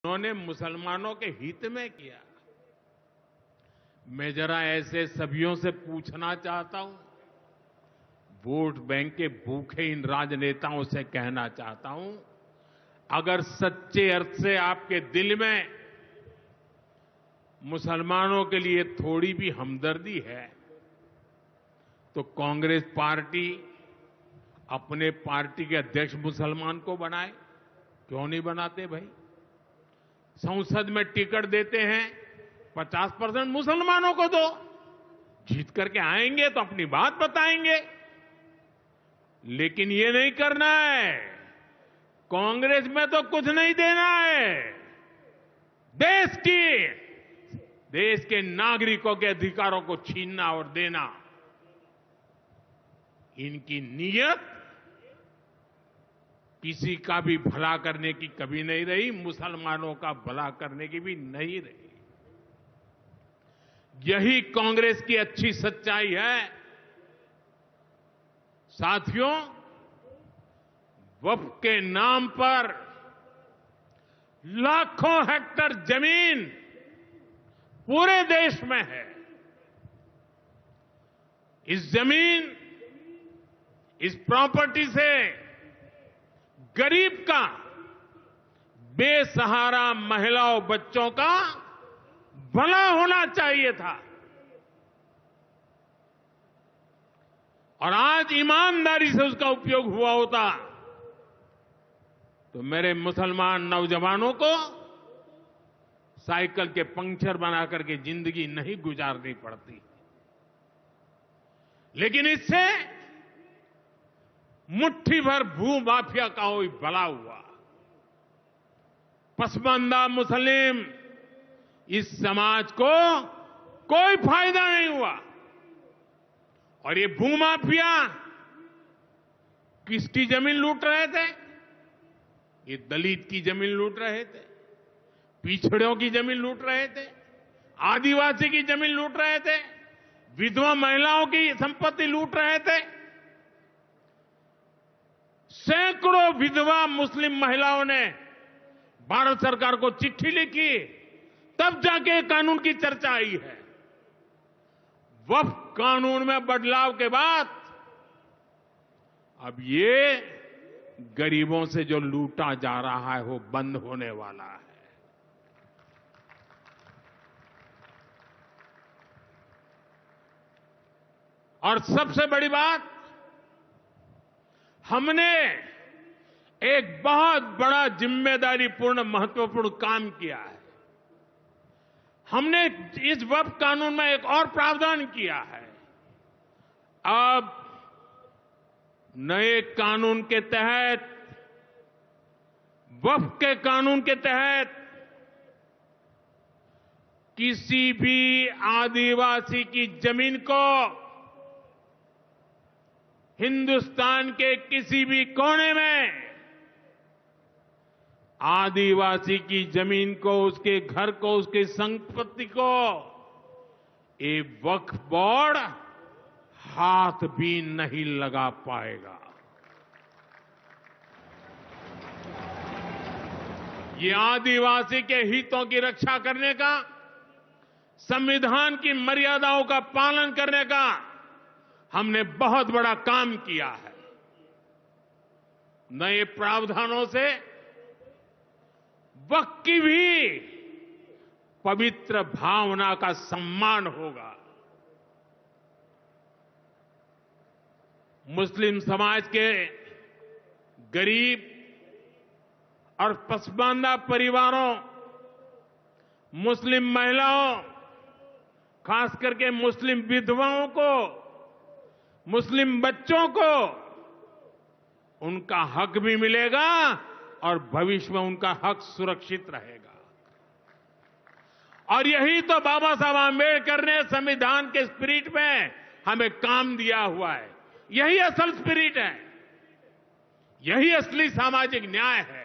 उन्होंने मुसलमानों के हित में किया। मैं जरा ऐसे सभियों से पूछना चाहता हूं, वोट बैंक के भूखे इन राजनेताओं से कहना चाहता हूं, अगर सच्चे अर्थ से आपके दिल में मुसलमानों के लिए थोड़ी भी हमदर्दी है तो कांग्रेस पार्टी अपने पार्टी के अध्यक्ष मुसलमान को बनाए। क्यों नहीं बनाते भाई? संसद में टिकट देते हैं, 50% मुसलमानों को दो। जीत करके आएंगे तो अपनी बात बताएंगे, लेकिन ये नहीं करना है। कांग्रेस में तो कुछ नहीं देना है। देश के नागरिकों के अधिकारों को छीनना और देना, इनकी नीयत किसी का भी भला करने की कभी नहीं रही, मुसलमानों का भला करने की भी नहीं रही। यही कांग्रेस की अच्छी सच्चाई है। साथियों, वक्फ के नाम पर लाखों हेक्टेयर जमीन पूरे देश में है। इस जमीन, इस प्रॉपर्टी से गरीब का, बेसहारा महिलाओं बच्चों का भला होना चाहिए था। और आज ईमानदारी से उसका उपयोग हुआ होता तो मेरे मुसलमान नौजवानों को साइकिल के पंक्चर बना करके जिंदगी नहीं गुजारनी पड़ती। लेकिन इससे मुट्ठी भर भू माफिया का ही भला हुआ। पसमानदा मुस्लिम, इस समाज को कोई फायदा नहीं हुआ। और ये भूमाफिया किसकी जमीन लूट रहे थे? ये दलित की जमीन लूट रहे थे, पिछड़ों की जमीन लूट रहे थे, आदिवासी की जमीन लूट रहे थे, विधवा महिलाओं की संपत्ति लूट रहे थे। सैकड़ों विधवा मुस्लिम महिलाओं ने भारत सरकार को चिट्ठी लिखी, तब जाके कानून की चर्चा आई है। वक्फ कानून में बदलाव के बाद अब ये गरीबों से जो लूटा जा रहा है वो बंद होने वाला है। और सबसे बड़ी बात, हमने एक बहुत बड़ा जिम्मेदारीपूर्ण महत्वपूर्ण काम किया है। हमने इस वक्फ कानून में एक और प्रावधान किया है। अब नए कानून के तहत, वक्फ के कानून के तहत, किसी भी आदिवासी की जमीन को हिंदुस्तान के किसी भी कोने में, आदिवासी की जमीन को, उसके घर को, उसकी संपत्ति को ये वक्फ बोर्ड हाथ भी नहीं लगा पाएगा। ये आदिवासी के हितों की रक्षा करने का, संविधान की मर्यादाओं का पालन करने का हमने बहुत बड़ा काम किया है। नए प्रावधानों से वक्फ की भी पवित्र भावना का सम्मान होगा। मुस्लिम समाज के गरीब और पसमानदा परिवारों, मुस्लिम महिलाओं, खास करके मुस्लिम विधवाओं को, मुस्लिम बच्चों को उनका हक भी मिलेगा और भविष्य में उनका हक सुरक्षित रहेगा। और यही तो बाबा साहब आंबेडकर ने संविधान के स्पिरिट में हमें काम दिया हुआ है। यही असल स्पिरिट है, यही असली सामाजिक न्याय है।